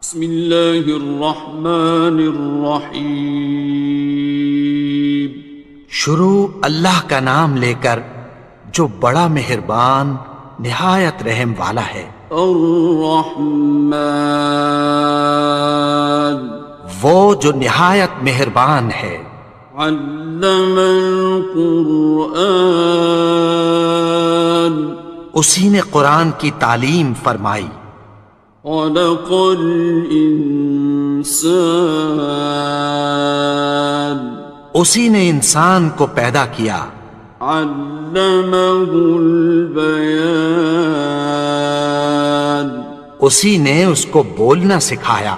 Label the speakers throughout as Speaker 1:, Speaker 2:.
Speaker 1: بسم اللہ الرحمن الرحیم۔
Speaker 2: شروع اللہ کا نام لے کر جو بڑا مہربان نہایت رحم والا ہے۔
Speaker 1: الرحمن،
Speaker 2: وہ جو نہایت مہربان ہے۔
Speaker 1: علم القرآن،
Speaker 2: اسی نے قرآن کی تعلیم فرمائی۔
Speaker 1: خلق الانسان،
Speaker 2: اسی نے انسان کو پیدا کیا۔
Speaker 1: علمہ البیان،
Speaker 2: اسی نے اس کو بولنا سکھایا۔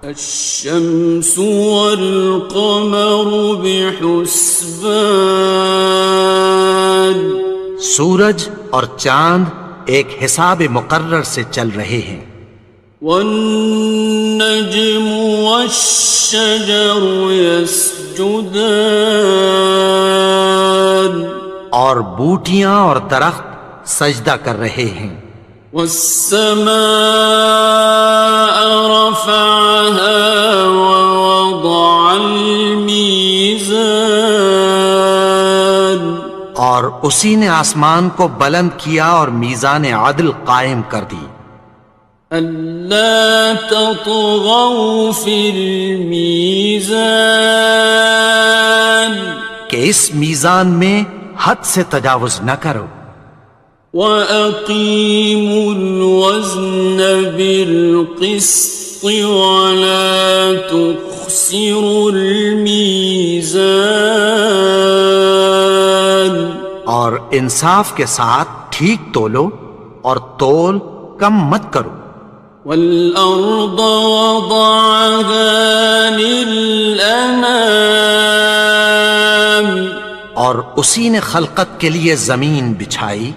Speaker 1: الشمس والقمر بحسبان،
Speaker 2: سورج اور چاند ایک حساب مقرر سے چل رہے ہیں۔
Speaker 1: والنجم والشجر يسجدان،
Speaker 2: اور بوٹیاں اور درخت سجدہ کر رہے ہیں۔
Speaker 1: والسماء رفعها ووضع الميزان،
Speaker 2: اور اسی نے آسمان کو بلند کیا اور میزان عدل قائم کر دی۔
Speaker 1: ألا تطغوا في الميزان،
Speaker 2: کہ اس میزان میں حد سے تجاوز نہ کرو۔
Speaker 1: وأقيموا الوزن بالقسط ولا تخسروا الميزان،
Speaker 2: اور انصاف کے ساتھ ٹھیک تولو اور تول کم مت کرو۔
Speaker 1: والأرض وضعها للأنام،
Speaker 2: اور اسی نے خلقت کے لیے زمین بچھائی۔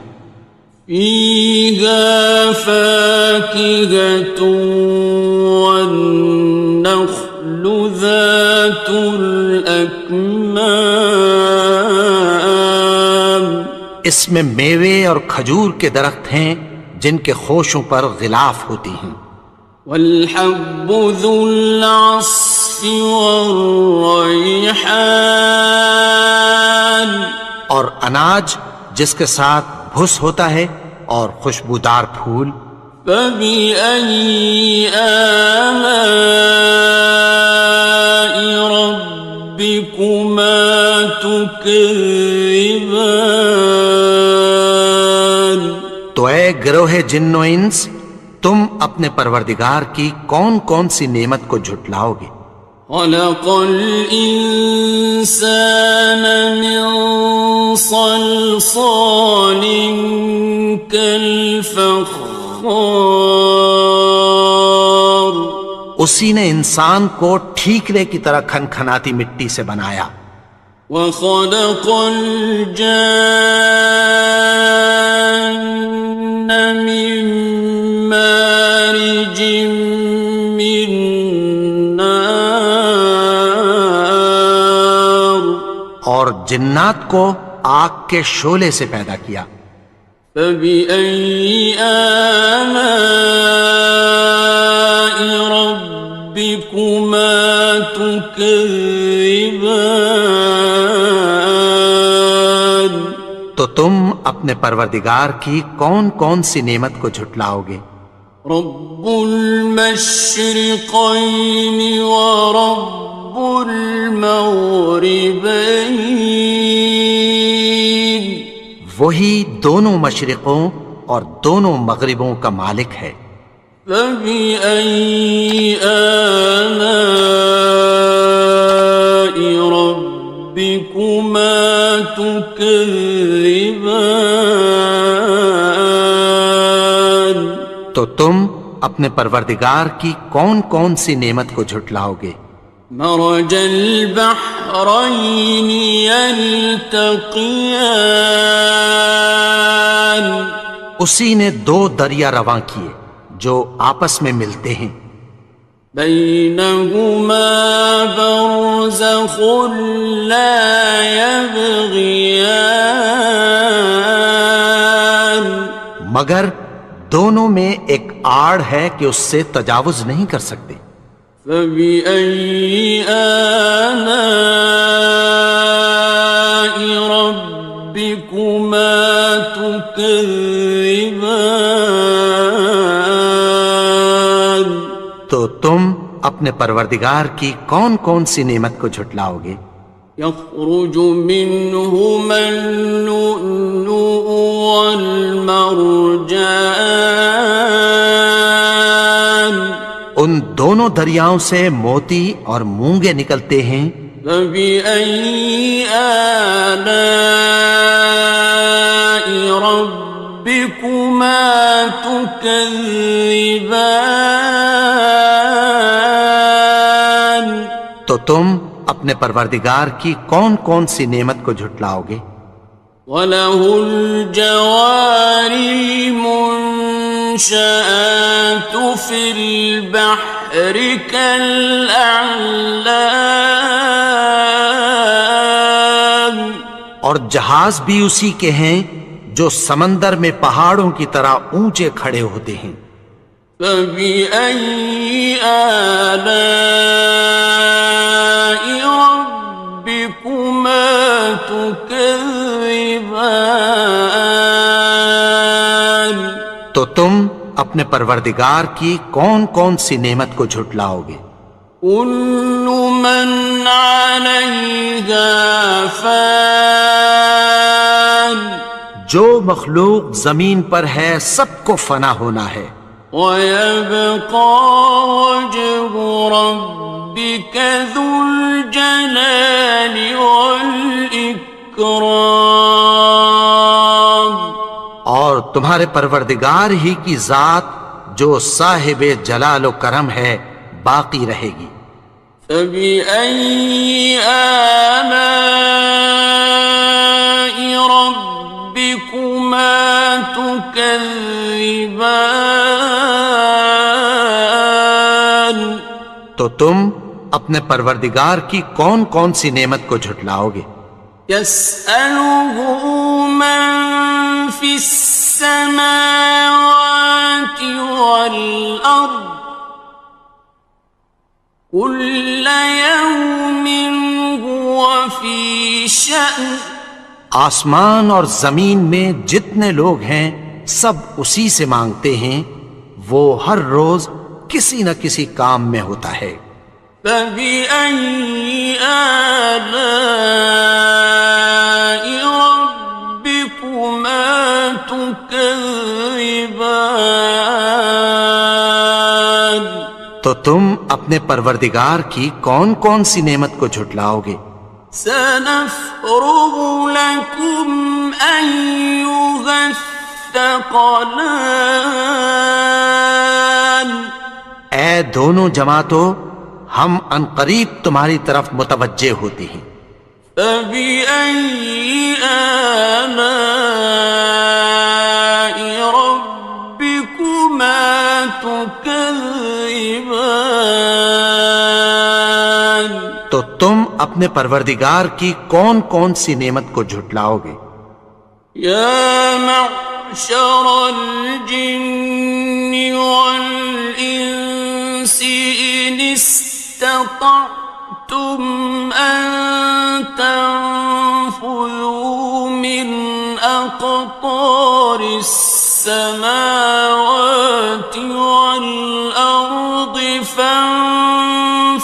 Speaker 1: فيها فاكهة والنخل ذات الأكمام،
Speaker 2: اس میں میوے اور کھجور کے درخت ہیں جن کے خوشوں پر غلاف ہوتی ہیں۔
Speaker 1: والحب ذو العصف والريحان،
Speaker 2: اور اناج جس کے ساتھ بھس ہوتا ہے اور خوشبودار پھول۔
Speaker 1: فبأي آلاء ربكما تكذبان،
Speaker 2: تو اے گروہ جن و انس، تم اپنے پروردگار کی کون کون سی نعمت کو جھٹلاؤ گے؟
Speaker 1: خلق الإنسان من صلصال كالفخار،
Speaker 2: اسی نے انسان کو ٹھیکرے کی طرح کھنکھناتی مٹی سے بنایا۔
Speaker 1: وخلق الجان من مارج من نار،
Speaker 2: اور جنات کو آگ کے شعلے سے پیدا کیا۔
Speaker 1: فبأي آلاء ربكما تكذبان،
Speaker 2: تو تم اپنے پروردگار کی کون کون سی نعمت کو جھٹلاؤ گے؟
Speaker 1: رب المشرقين ورب المغربين،
Speaker 2: وہی دونوں مشرقوں اور دونوں مغربوں کا مالک ہے۔
Speaker 1: فبأي آلاء ربكما تكذبان،
Speaker 2: تو تم اپنے پروردگار کی کون کون سی نعمت کو جھٹلاؤ گے؟
Speaker 1: مرج البحرين يلتقيان،
Speaker 2: اسی نے دو دریا رواں کیے جو آپس میں ملتے ہیں۔
Speaker 1: بينهما برزخ لا يبغيان،
Speaker 2: مگر دونوں میں ایک آڑ ہے کہ اس سے تجاوز نہیں کر سکتے۔
Speaker 1: فبأي آلاء ربكما تكذبان؟
Speaker 2: تو تم اپنے پروردگار کی کون کون سی نعمت کو جھٹلاؤ گے؟
Speaker 1: يخرج منهما اللؤلؤ والمرجان،
Speaker 2: ان دونوں دریاؤں سے موتی اور مونگے نکلتے ہیں۔
Speaker 1: فبأي آلاء ربكما تكذبان؟
Speaker 2: تو تم اپنے پروردگار کی کون کون سی نعمت کو جھٹلاؤ گے؟
Speaker 1: وَلَهُ الْجَوَارِ الْمُنشَآتُ فِي الْبَحْرِ كَالْأَعْلَامِ،
Speaker 2: اور جہاز بھی اسی کے ہیں جو سمندر میں پہاڑوں کی طرح اونچے کھڑے ہوتے ہیں۔
Speaker 1: فَبِأَيِّ آلَاءِ رَبِّكُمَا تُكَذِّبَانِ؟
Speaker 2: تو تم اپنے پروردگار کی کون کون سی نعمت کو جھٹلاؤ گے؟
Speaker 1: كُلُّ مَنْ عَلَيْهَا فَانٍ،
Speaker 2: جو مخلوق زمین پر ہے سب کو فنا ہونا ہے۔
Speaker 1: وَيَبْقَى وَجْهُ رَبِّكَ ذُو الْجَلَالِ وَالْإِكْرَامِ،
Speaker 2: اور تمہارے پروردگار ہی کی ذات جو صاحب جلال و کرم ہے باقی رہے گی۔
Speaker 1: فَبِأَيِّ آلَاءِ رَبِّكُمَا تُكَذِّبَانِ؟
Speaker 2: تو تم اپنے پروردگار کی کون کون سی نعمت کو جھٹلاؤ گے؟
Speaker 1: يَسْأَلُهُ مَن فِي السَّمَاوَاتِ وَالْأَرْضِ كُلَّ يَوْمٍ هُوَ فِي شَأْنٍ،
Speaker 2: آسمان اور زمین میں جتنے لوگ ہیں سب اسی سے مانگتے ہیں، وہ ہر روز کسی نہ کسی کام میں ہوتا ہے۔
Speaker 1: فَبِأَيِّ آلَاءِ رَبِّكُمَا تُكَذِّبَانِ؟
Speaker 2: تو تم اپنے پروردگار کی کون کون سی نعمت کو جھٹلاؤ گے؟
Speaker 1: سَنَفْرُغُ لَكُمْ أَيُّهَ الثَّقَلَانِ،
Speaker 2: اے دونوں جماعتوں، ہم عنقریب تمہاری طرف متوجہ ہوتے ہیں۔
Speaker 1: فَبِأَيِّ آلَاءِ رَبِّكُمَا تُكَذِّبَانِ؟
Speaker 2: تو تم اپنے پروردگار کی کون کون سی نعمت کو جھٹلاؤ گے؟
Speaker 1: يَا مَعْشَرَ الْجِنِّ وَالْإِنسِ إِنِ اسْتَطَعْتُمْ أَن تَنفُذُوا مِنْ أَقْطَارِ السَّمَاوَاتِ وَالْأَرْضِ فَانفُذُوا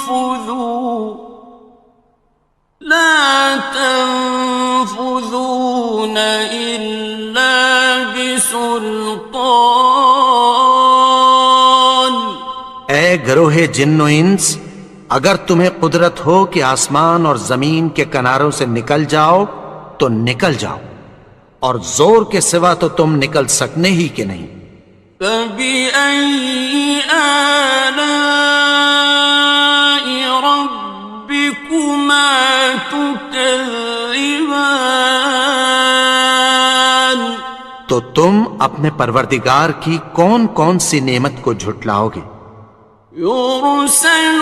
Speaker 1: لَا تَنفُذُونَ إِلَّا بِسُلْطَانٍ۔
Speaker 2: اے گروہ جن و انس، اگر تمہیں قدرت ہو کہ آسمان اور زمین کے کناروں سے نکل جاؤ تو نکل جاؤ، اور زور کے سوا تو تم نکل سکنے ہی کہ نہیں۔
Speaker 1: فَبِأَيِّ آلَاءِ رَبِّكُمَا تُكَذِّبَانِ؟
Speaker 2: تو تم اپنے پروردگار کی کون کون سی نعمت کو جھٹلاؤ گے؟
Speaker 1: يُرْسَلُ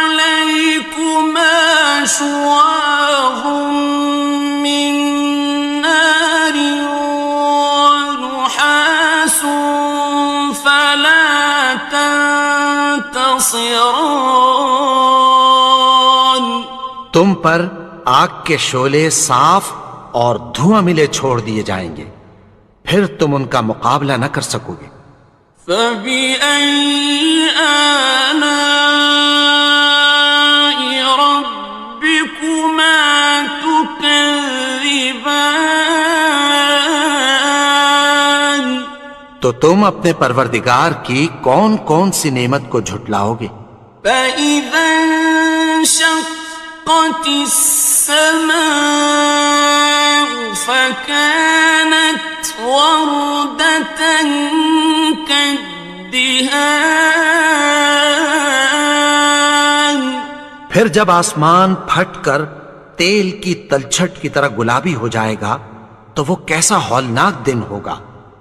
Speaker 1: عَلَيْكُمَا شُوَاظٌ مِّن نَّارٍ وَنُحَاسٌ فَلَا خاصران.
Speaker 2: تم پر آگ کے شعلے صاف اور دھواں ملے چھوڑ دیے جائیں گے، پھر تم ان کا مقابلہ نہ کر سکو گے۔
Speaker 1: فَبِأَيِّ آلَاءِ رَبِّكُمَا تُكَذِّبَانِ؟
Speaker 2: تو تم اپنے پروردگار کی کون کون سی نعمت کو جھٹلاؤ گے؟
Speaker 1: فَإِذَا انشَقَّتِ السَّمَاءُ فَكَانَتْ وَرْدَةً كَالدِّهَانِ.
Speaker 2: پھر جب آسمان پھٹ کر تیل کی تلچھٹ کی طرح گلابی ہو جائے گا تو وہ کیسا ہولناک دن ہوگا۔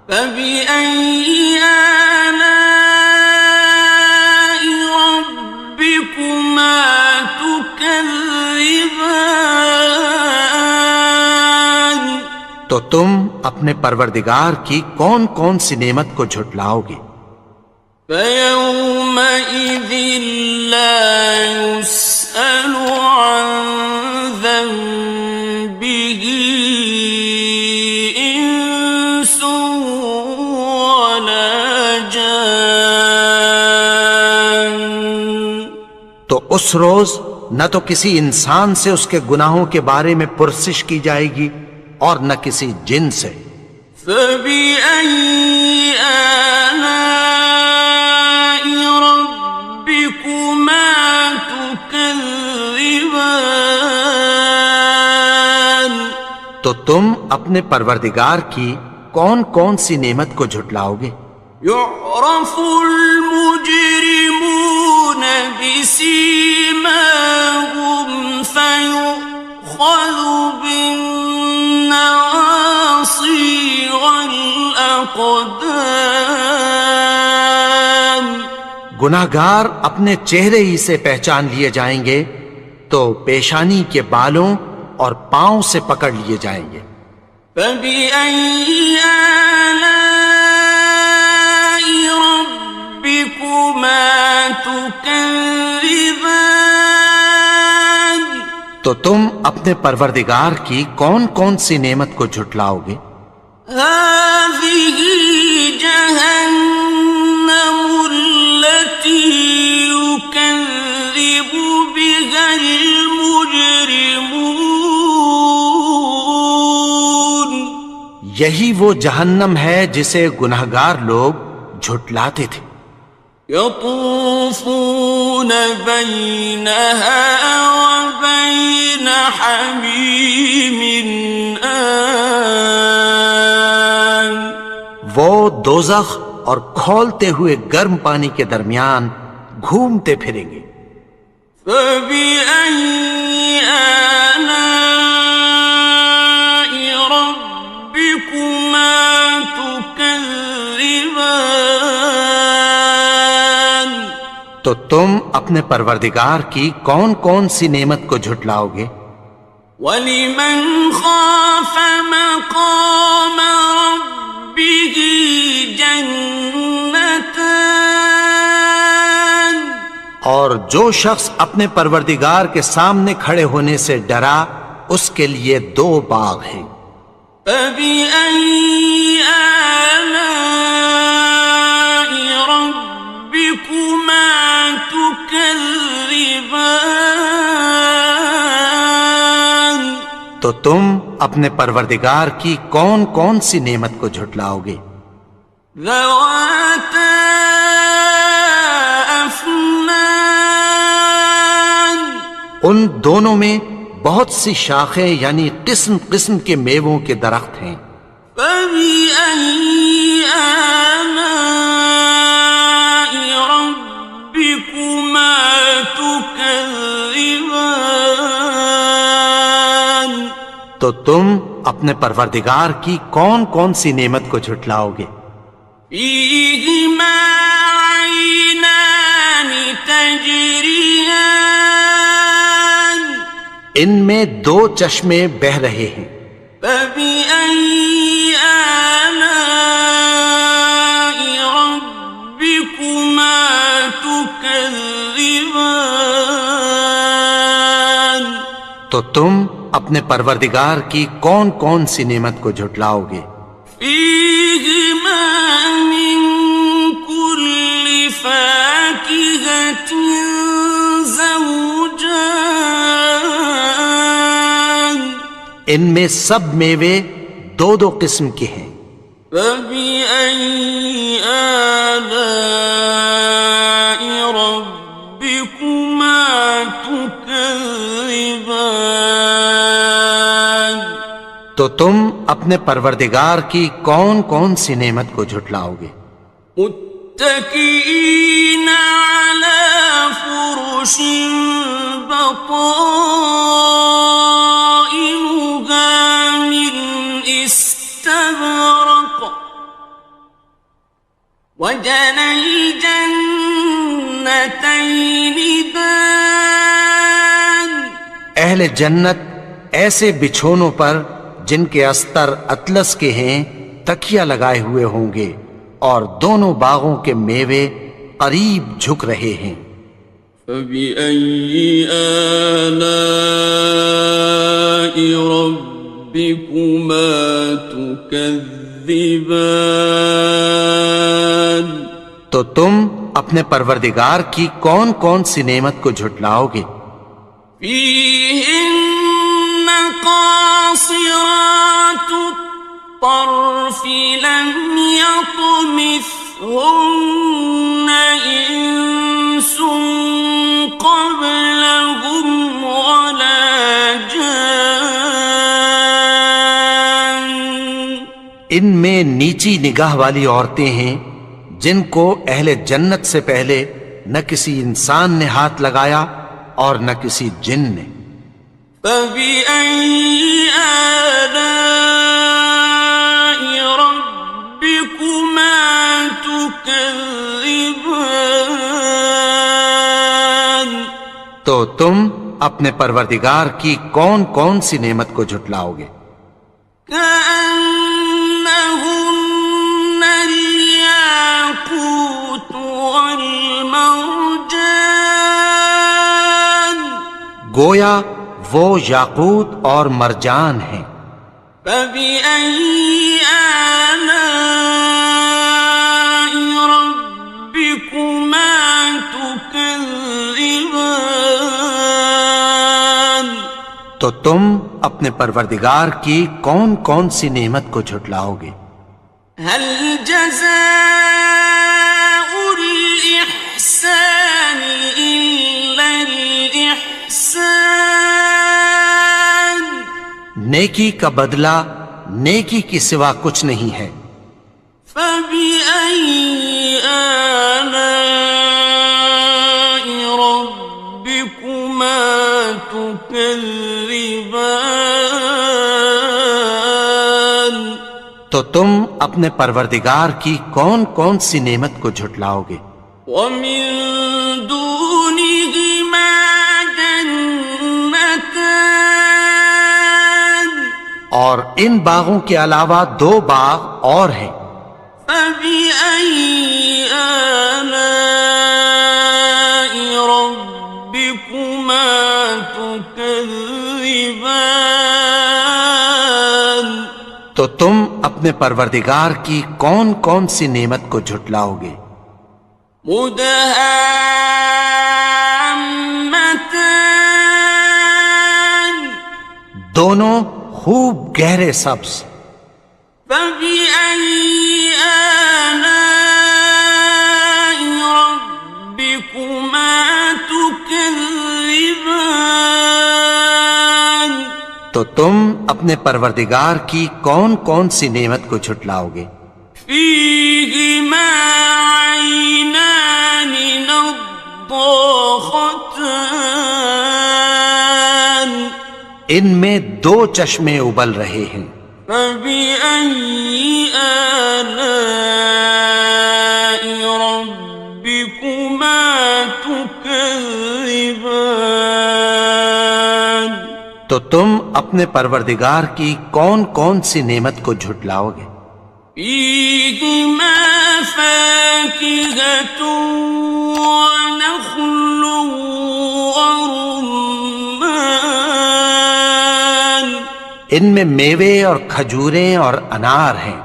Speaker 1: فَبِأَيِّ آلَاءِ رَبِّكُمَا تُكَذِّبَانِ؟
Speaker 2: تو تم اپنے پروردگار کی کون کون سی نعمت کو جھٹلاؤ گے؟
Speaker 1: فَيَوْمَئِذٍ لَا يُسْأَلُ عَنْ ذَنبِهِ إِنسٌ وَلَا جَانٌ.
Speaker 2: تو اس روز نہ تو کسی انسان سے اس کے گناہوں کے بارے میں پرسش کی جائے گی اور نہ کسی جن سے۔
Speaker 1: فَبِأَيِّ آلَاءِ رَبِّكُمَا تُكَذِّبَانِ؟
Speaker 2: تو تم اپنے پروردگار کی کون کون سی نعمت کو جھٹلاؤ گے؟
Speaker 1: يُعْرَفُ الْمُجْرِمُونَ بِسِيمَاهُمْ فَيُؤْخَذُ بِالنَّوَاصِي وَالْأَقْدَامِ.
Speaker 2: گناہگار اپنے چہرے ہی سے پہچان لیے جائیں گے تو پیشانی کے بالوں اور پاؤں سے پکڑ لیے جائیں گے۔
Speaker 1: فَبِأَيِّ آلَاءِ رَبِّكُمَا تُكَذِّبَانِ؟
Speaker 2: تو تم اپنے پروردگار کی کون کون سی نعمت کو جھٹلاؤ گے؟
Speaker 1: هَٰذِهِ جَهَنَّمُ الَّتِي يُكَذِّبُ بِهَا الْمُجْرِمُونَ.
Speaker 2: یہی وہ جہنم ہے جسے گناہگار لوگ جھٹلاتے تھے۔
Speaker 1: يَطُوفُونَ بَيْنَهَا وَبَيْنَ حَمِيمٍ آنٍ.
Speaker 2: وہ دوزخ اور کھولتے ہوئے گرم پانی کے درمیان گھومتے پھریں گے۔
Speaker 1: فَبِأَيِّ آلَاءِ رَبِّكُمَا تُكَذِّبَانِ؟
Speaker 2: تو تم اپنے پروردگار کی کون کون سی نعمت کو جھٹلاؤ گے؟
Speaker 1: وَلِمَنْ خَافَ مَقَامَ رَبِّهِ جَنَّتَانِ.
Speaker 2: اور جو شخص اپنے پروردگار کے سامنے کھڑے ہونے سے ڈرا اس کے لیے 2 باغ ہیں۔
Speaker 1: فَبِأَيِّ آلَاءِ رَبِّكُمَا تُكَذِّبَانِ؟
Speaker 2: تو تم اپنے پروردگار کی کون کون سی نعمت کو جھٹلاؤ گے؟
Speaker 1: ذَوَاتَا أَفْنَانٍ.
Speaker 2: ان دونوں میں بہت سی شاخیں یعنی قسم قسم کے میووں کے درخت ہیں۔
Speaker 1: فَبِأَيِّ آلَاءِ رَبِّكُمَا تُكَذِّبَانِ؟
Speaker 2: تو تم اپنے پروردگار کی کون کون سی نعمت کو جھٹلاؤ گے؟
Speaker 1: فِيهِمَا عَيْنَانِ تَجْرِيَانِ.
Speaker 2: ان میں 2 چشمے بہہ رہے ہیں۔
Speaker 1: فَبِأَيِّ آلَاءِ رَبِّكُمَا تُكَذِّبَانِ؟
Speaker 2: تو تم اپنے پروردگار کی کون کون سی نعمت کو جھٹلاؤ گے؟
Speaker 1: فيهما من كل فاكهة زوجان
Speaker 2: ان میں سب میوے دو دو قسم کے ہیں۔
Speaker 1: فبأي آلاء ربكما تكذبان
Speaker 2: تو تم اپنے پروردگار کی کون کون سی نعمت کو جھٹلاؤ گے؟
Speaker 1: متكئين على فرش بطائنها من استبرق وجنى الجنتين دان
Speaker 2: اہل جنت ایسے بچھونوں پر جن کے استر اطلس کے ہیں تکیہ لگائے ہوئے ہوں گے، اور دونوں باغوں کے میوے قریب جھک رہے ہیں۔
Speaker 1: فبأي آلاء ربكما تكذبان
Speaker 2: تو تم اپنے پروردگار کی کون کون سی نعمت کو جھٹلاؤ گے؟
Speaker 1: فيهن قاصرات الطرف لم يطمثهن إنس قبلهم ولا جان
Speaker 2: ان میں نیچی نگاہ والی عورتیں ہیں جن کو اہل جنت سے پہلے نہ کسی انسان نے ہاتھ لگایا اور نہ کسی جن نے۔
Speaker 1: فبأي آلاء ربكما تكذبان
Speaker 2: تو تم اپنے پروردگار کی کون کون سی نعمت کو جھٹلاؤ گے؟
Speaker 1: كأنهن الياقوت والمرجان
Speaker 2: گویا وہ یاقوت اور مرجان ہیں۔
Speaker 1: فبأي آلاء ربكما تكذبان
Speaker 2: تو تم اپنے پروردگار کی کون کون سی نعمت کو جھٹلاؤ گے؟
Speaker 1: هل جزاء الإحسان إلا الإحسان
Speaker 2: نیکی کا بدلہ نیکی کی سوا کچھ نہیں ہے۔
Speaker 1: فبأي آلاء ربكما تكذبان
Speaker 2: تو تم اپنے پروردگار کی کون کون سی نعمت کو جھٹلاؤ گے؟
Speaker 1: ومن دونهما جنتان
Speaker 2: اور ان باغوں کے علاوہ دو باغ اور ہیں۔
Speaker 1: فبأي آلاء ربكما تكذبان
Speaker 2: تو تم اپنے پروردگار کی کون کون سی نعمت کو جھٹلاؤ گے؟
Speaker 1: مدهامتان
Speaker 2: دونوں خوب گہرے سبز۔
Speaker 1: فبأي آلاء ربكما تكذبان
Speaker 2: تو تم اپنے پروردگار کی کون کون سی نعمت کو جھٹلاؤ گے؟
Speaker 1: فيهما عينان نضاختان
Speaker 2: ان میں دو چشمے ابل رہے ہیں۔
Speaker 1: فبأي آلاء ربكما تكذبان
Speaker 2: تو تم اپنے پروردگار کی کون کون سی نعمت کو جھٹلاؤ گے؟
Speaker 1: فيهما فاكهة ونخل ورمان
Speaker 2: ان میں میوے اور کھجوریں اور انار ہیں۔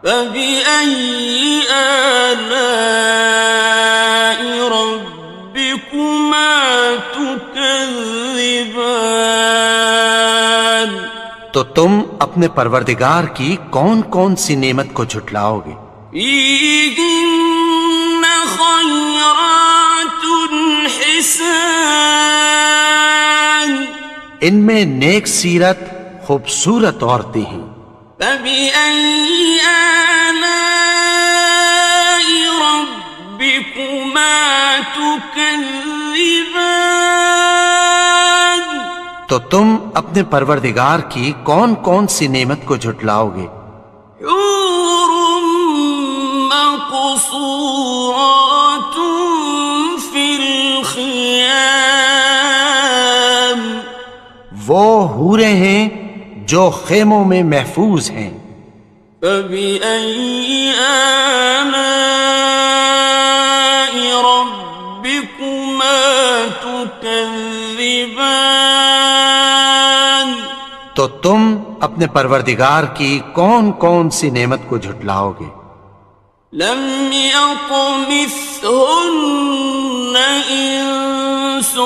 Speaker 1: فبأي آلاء ربكما تكذبان؟
Speaker 2: تو تم اپنے پروردگار کی کون کون سی نعمت کو جھٹلاؤ گے؟
Speaker 1: فيهن خيرات حسان،
Speaker 2: ان میں نیک سیرت خوبصورت عورتیں ہیں۔
Speaker 1: فبأي آلاء ربكما تكذبان؟
Speaker 2: تو تم اپنے پروردگار کی کون کون سی نعمت کو جھٹلاؤ گے؟
Speaker 1: حور مقصورات في الخيام،
Speaker 2: وہ حوریں ہیں جو خیموں میں محفوظ ہیں۔
Speaker 1: فبأي آلاء ربكما تكذبان؟
Speaker 2: تو تم اپنے پروردگار کی کون کون سی نعمت کو جھٹلاؤ گے؟
Speaker 1: لم يطمثهن إنس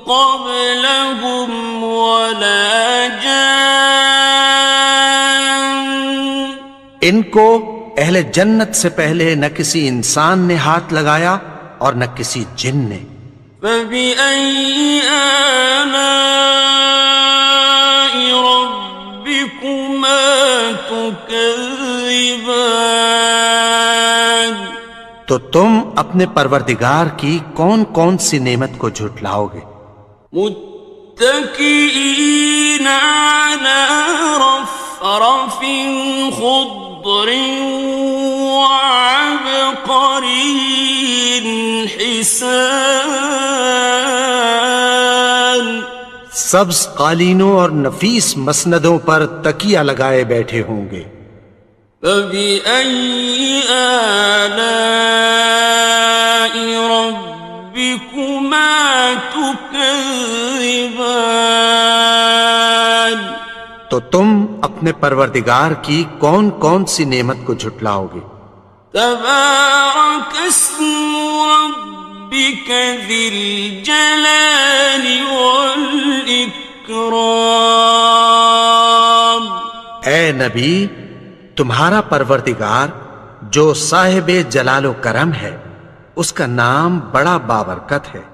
Speaker 1: قبلهم ولا جان،
Speaker 2: ان کو اہل جنت سے پہلے نہ کسی انسان نے ہاتھ لگایا اور نہ کسی جن نے۔
Speaker 1: فبأي آلاء ربكما تكذبان؟
Speaker 2: تو تم اپنے پروردگار کی کون کون سی نعمت کو جھٹلاؤ گے؟
Speaker 1: متكئين على رفرف خضر وعبقري حسان،
Speaker 2: سبز قالینوں اور نفیس مسندوں پر تکیہ لگائے بیٹھے ہوں گے۔
Speaker 1: فبأي آلاء ربكما تكذبان؟
Speaker 2: تو تم اپنے پروردگار کی کون کون سی نعمت کو جھٹلاؤ گے؟
Speaker 1: تبارك اسم ربك ذي الجلال والإكرام۔
Speaker 2: اے نبی، تمہارا پروردگار جو صاحب جلال و کرم ہے، اس کا نام بڑا بابرکت ہے۔